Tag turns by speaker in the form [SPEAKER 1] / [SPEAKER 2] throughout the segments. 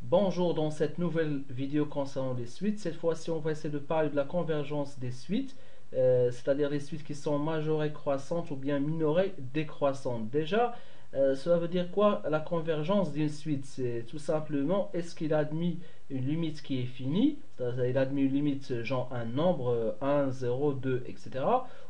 [SPEAKER 1] Bonjour, dans cette nouvelle vidéo concernant les suites, cette fois-ci on va essayer de parler de la convergence des suites, c'est-à-dire les suites qui sont majorées croissantes ou bien minorées décroissantes. Déjà, cela veut dire quoi la convergence d'une suite? C'est tout simplement, est-ce qu'il admet une limite qui est finie, c'est-à-dire il admet une limite genre un nombre 1, 0, 2, etc.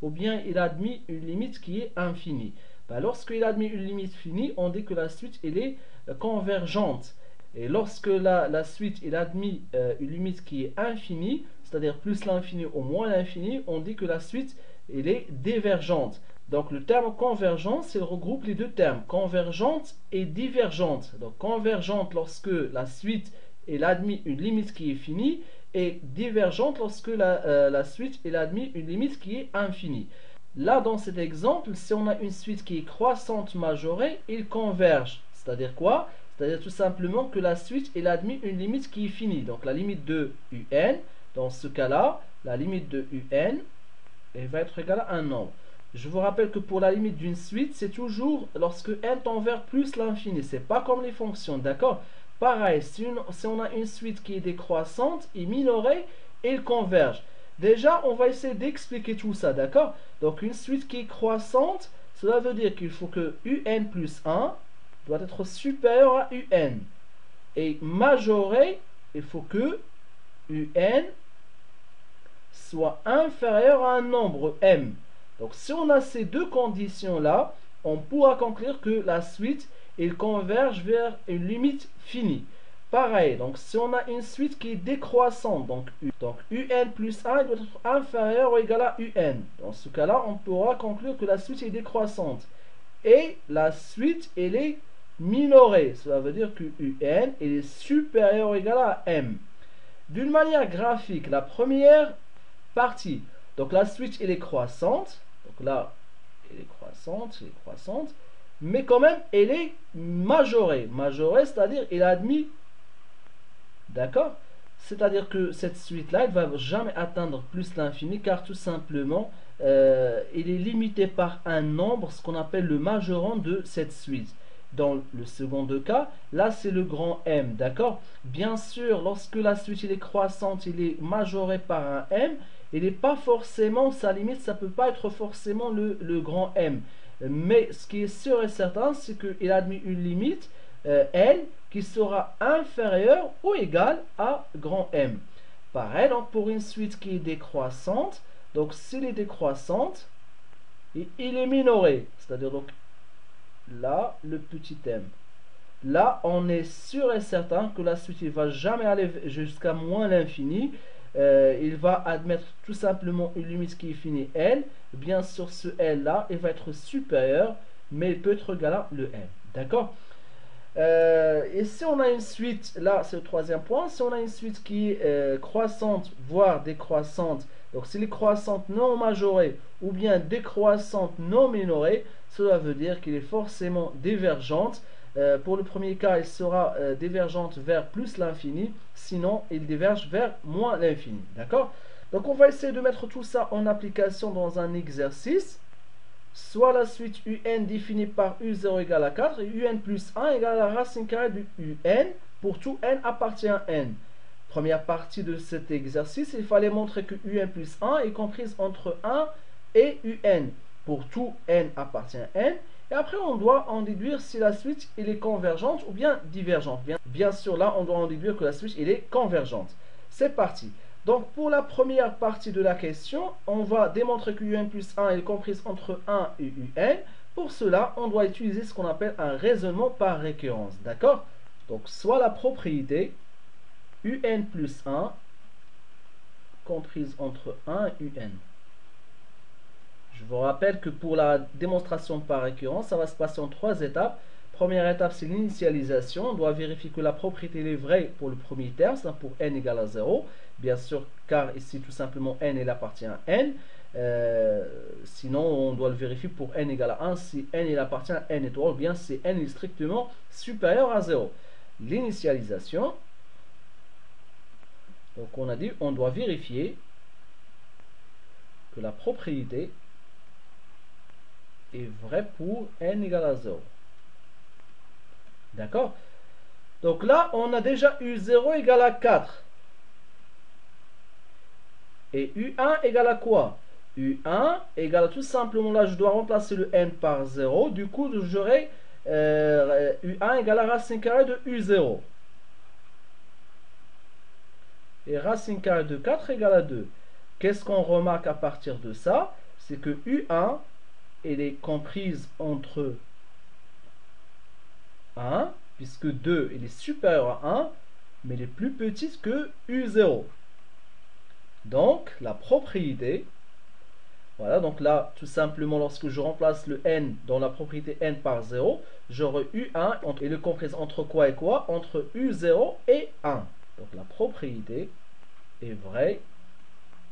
[SPEAKER 1] ou bien il admet une limite qui est infinie. Lorsqu'il admet une limite finie, on dit que la suite elle est convergente. Et lorsque la suite il admet une limite qui est infinie, c'est-à-dire plus l'infini ou moins l'infini, on dit que la suite elle est divergente. Donc le terme convergence, il regroupe les deux termes, convergente et divergente. Donc convergente lorsque la suite elle admet une limite qui est finie, et divergente lorsque la suite elle admet une limite qui est infinie. Là, dans cet exemple, si on a une suite qui est croissante majorée, il converge. C'est-à-dire quoi? C'est-à-dire tout simplement que la suite elle admet une limite qui est finie. Donc la limite de un, dans ce cas-là, la limite de un elle va être égale à un nombre. Je vous rappelle que pour la limite d'une suite, c'est toujours lorsque n tend vers plus l'infini. C'est pas comme les fonctions, d'accord? Pareil, si on a une suite qui est décroissante et minorée, elle converge. Déjà, on va essayer d'expliquer tout ça, d'accord? Donc une suite qui est croissante, cela veut dire qu'il faut que un plus 1 doit être supérieur à un. Et majoré, il faut que un soit inférieur à un nombre m. Donc si on a ces deux conditions-là, on pourra conclure que la suite elle converge vers une limite finie. Pareil, donc si on a une suite qui est décroissante, donc un plus 1 doit être inférieur ou égal à un. Dans ce cas-là, on pourra conclure que la suite est décroissante. Et la suite, elle est minorée. Cela veut dire que un est supérieur ou égal à m. D'une manière graphique, la première partie, donc la suite, elle est croissante. Donc là, elle est croissante, mais quand même, elle est majorée. Majorée, c'est-à-dire, elle a admis, d'accord? C'est-à-dire que cette suite-là, elle ne va jamais atteindre plus l'infini, car tout simplement, elle est limitée par un nombre, ce qu'on appelle le majorant de cette suite. Dans le second cas, là c'est le grand M, d'accord? Bien sûr, lorsque la suite elle est croissante, il est majoré par un M, il n'est pas forcément, sa limite, ça ne peut pas être forcément le grand M. Mais ce qui est sûr et certain, c'est qu'il admet une limite, L, qui sera inférieure ou égale à grand M. Pareil, donc pour une suite qui est décroissante, donc s'il est décroissante, il est minoré, c'est-à-dire donc là, le petit m. Là, on est sûr et certain que la suite ne va jamais aller jusqu'à moins l'infini. Il va admettre tout simplement une limite qui est finie L. Bien sûr, ce L là, il va être supérieur, mais il peut être égal à le M. D'accord? Et si on a une suite, là c'est le troisième point, si on a une suite qui est croissante, voire décroissante, donc si elle est croissante non majorée ou bien décroissante non minorée, cela veut dire qu'il est forcément divergente. Pour le premier cas, il sera divergente vers plus l'infini, sinon il diverge vers moins l'infini. D'accord? Donc on va essayer de mettre tout ça en application dans un exercice. Soit la suite un définie par u0 égale à 4 et un plus 1 égale à la racine carrée de un pour tout n appartient à n. Première partie de cet exercice, il fallait montrer que un plus 1 est comprise entre 1 et un pour tout n appartient à n. Et après, on doit en déduire si la suite elle est convergente ou bien divergente. Bien sûr, là, on doit en déduire que la suite elle est convergente. C'est parti. Donc, pour la première partie de la question, on va démontrer que un plus 1 est comprise entre 1 et un. Pour cela, on doit utiliser ce qu'on appelle un raisonnement par récurrence. D'accord? Donc, soit la propriété un plus 1 comprise entre 1 et un. Je vous rappelle que pour la démonstration par récurrence, ça va se passer en 3 étapes. Première étape, c'est l'initialisation. On doit vérifier que la propriété est vraie pour le premier terme, c'est-à-dire pour n égale à 0. Bien sûr, car ici, tout simplement, n il appartient à n. Sinon, on doit le vérifier pour n égale à 1. Si n il appartient à n étoile, ou bien si n est strictement supérieur à 0. L'initialisation. Donc, on a dit, on doit vérifier que la propriété est vraie pour n égale à 0. D'accord? Donc là, on a déjà U0 égale à 4. Et U1 égale à quoi? U1 égale tout simplement, là je dois remplacer le n par 0. Du coup, j'aurai U1 égale à racine carrée de U0. Et racine carrée de 4 égale à 2. Qu'est-ce qu'on remarque à partir de ça? C'est que U1, elle est comprise entre 1, puisque 2, elle est supérieure à 1, mais elle est plus petite que U0. Donc, la propriété, voilà, donc là, tout simplement, lorsque je remplace le n dans la propriété n par 0, j'aurai U1, et le comprise entre quoi et quoi? Entre U0 et 1. Donc, la propriété est vraie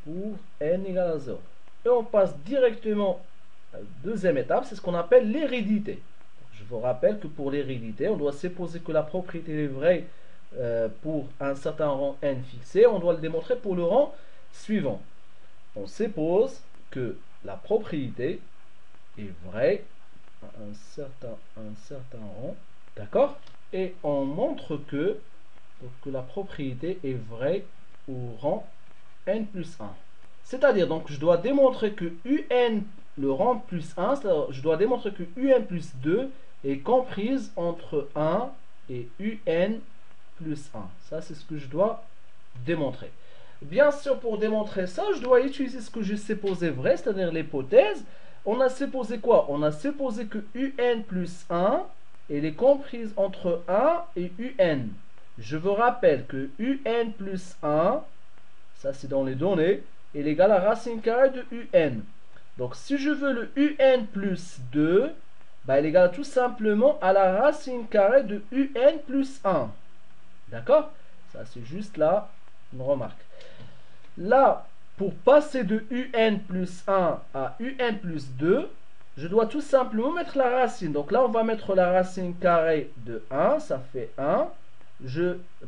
[SPEAKER 1] pour n égale à 0. Et on passe directement à la deuxième étape, c'est ce qu'on appelle l'hérédité. Je vous rappelle que pour l'hérédité, on doit supposer que la propriété est vraie pour un certain rang n fixé. On doit le démontrer pour le rang suivant. On suppose que la propriété est vraie à un certain rang. D'accord? Et on montre que la propriété est vraie au rang n plus 1. C'est-à-dire, donc, je dois démontrer que un, le rang plus 1, je dois démontrer que un plus 2 est comprise entre 1 et un plus 1. Ça, c'est ce que je dois démontrer. Bien sûr, pour démontrer ça, je dois utiliser ce que je supposé vrai, c'est-à-dire l'hypothèse. On a supposé quoi? On a supposé que un plus 1, elle est comprise entre 1 et un. Je vous rappelle que un plus 1, ça c'est dans les données, est égal à racine carrée de un. Donc si je veux le un plus 2, bah, il est égal tout simplement à la racine carrée de un plus 1. D'accord? Ça c'est juste là une remarque. Là, pour passer de un plus 1 à un plus 2, je dois tout simplement mettre la racine. Donc là, on va mettre la racine carrée de 1, ça fait 1.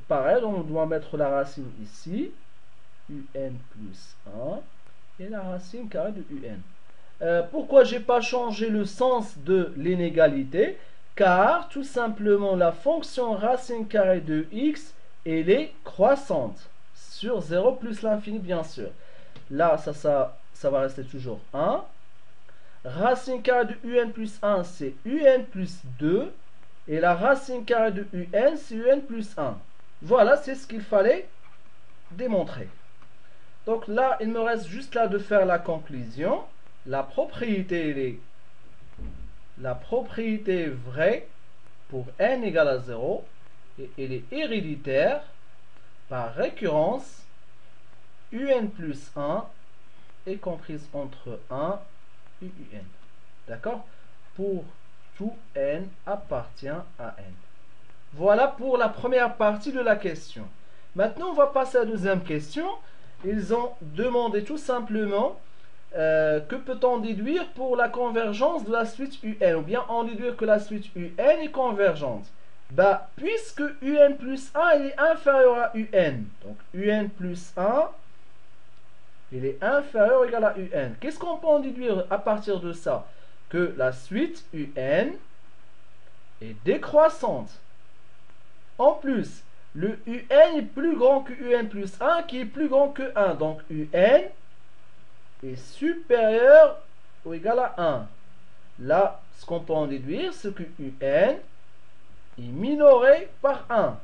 [SPEAKER 1] Pareil, on doit mettre la racine ici, un plus 1, et la racine carrée de un. Pourquoi j'ai pas changé le sens de l'inégalité? Car tout simplement la fonction racine carrée de x, elle est croissante sur 0 plus l'infini, bien sûr. Là, ça va rester toujours 1. Racine carrée de un plus 1, c'est un plus 2. Et la racine carrée de un, c'est un plus 1. Voilà, c'est ce qu'il fallait démontrer. Donc là, il me reste juste là de faire la conclusion. La propriété est vraie pour n égale à 0. Et elle est héréditaire par récurrence. Un plus 1 est comprise entre 1 et un. D'accord? Pour tout n appartient à n. Voilà pour la première partie de la question. Maintenant, on va passer à la deuxième question. Ils ont demandé tout simplement que peut-on déduire pour la convergence de la suite un, ou bien on déduire que la suite un est convergente. Bah, puisque un plus 1 il est inférieur à un, donc un plus 1 il est inférieur ou égal à un. Qu'est-ce qu'on peut en déduire à partir de ça? Que la suite un est décroissante. En plus, le un est plus grand que un plus 1 qui est plus grand que 1. Donc un est supérieur ou égal à 1. Là, ce qu'on peut en déduire, c'est que un est minoré par 1.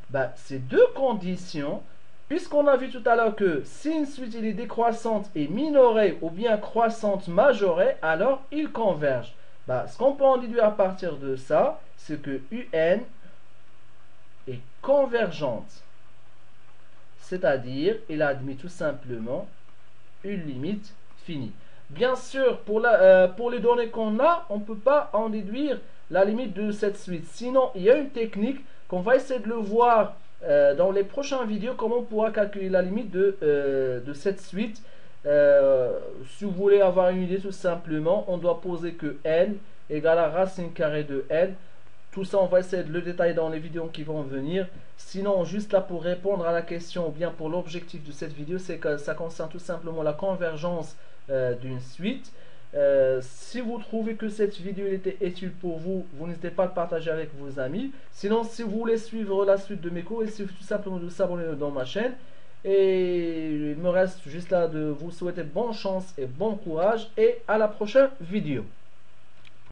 [SPEAKER 1] Ben, ces deux conditions, puisqu'on a vu tout à l'heure que si une suite est décroissante et minorée ou bien croissante majorée, alors ils convergent. Ben, ce qu'on peut en déduire à partir de ça, c'est que un est convergente. C'est-à-dire, il admet tout simplement une limite finie. Bien sûr, pour les données qu'on a, on ne peut pas en déduire la limite de cette suite. Sinon, il y a une technique qu'on va essayer de le voir dans les prochaines vidéos, comment on pourra calculer la limite de cette suite. Si vous voulez avoir une idée, tout simplement, on doit poser que n égale à racine carrée de n. Tout ça, on va essayer de le détailler dans les vidéos qui vont venir. Sinon, juste là pour répondre à la question, ou bien pour l'objectif de cette vidéo, c'est que ça concerne tout simplement la convergence d'une suite. Si vous trouvez que cette vidéo était utile pour vous, vous n'hésitez pas à le partager avec vos amis. Sinon, si vous voulez suivre la suite de mes cours, il suffit tout simplement de s'abonner dans ma chaîne. Et il me reste juste là de vous souhaiter bonne chance et bon courage. Et à la prochaine vidéo.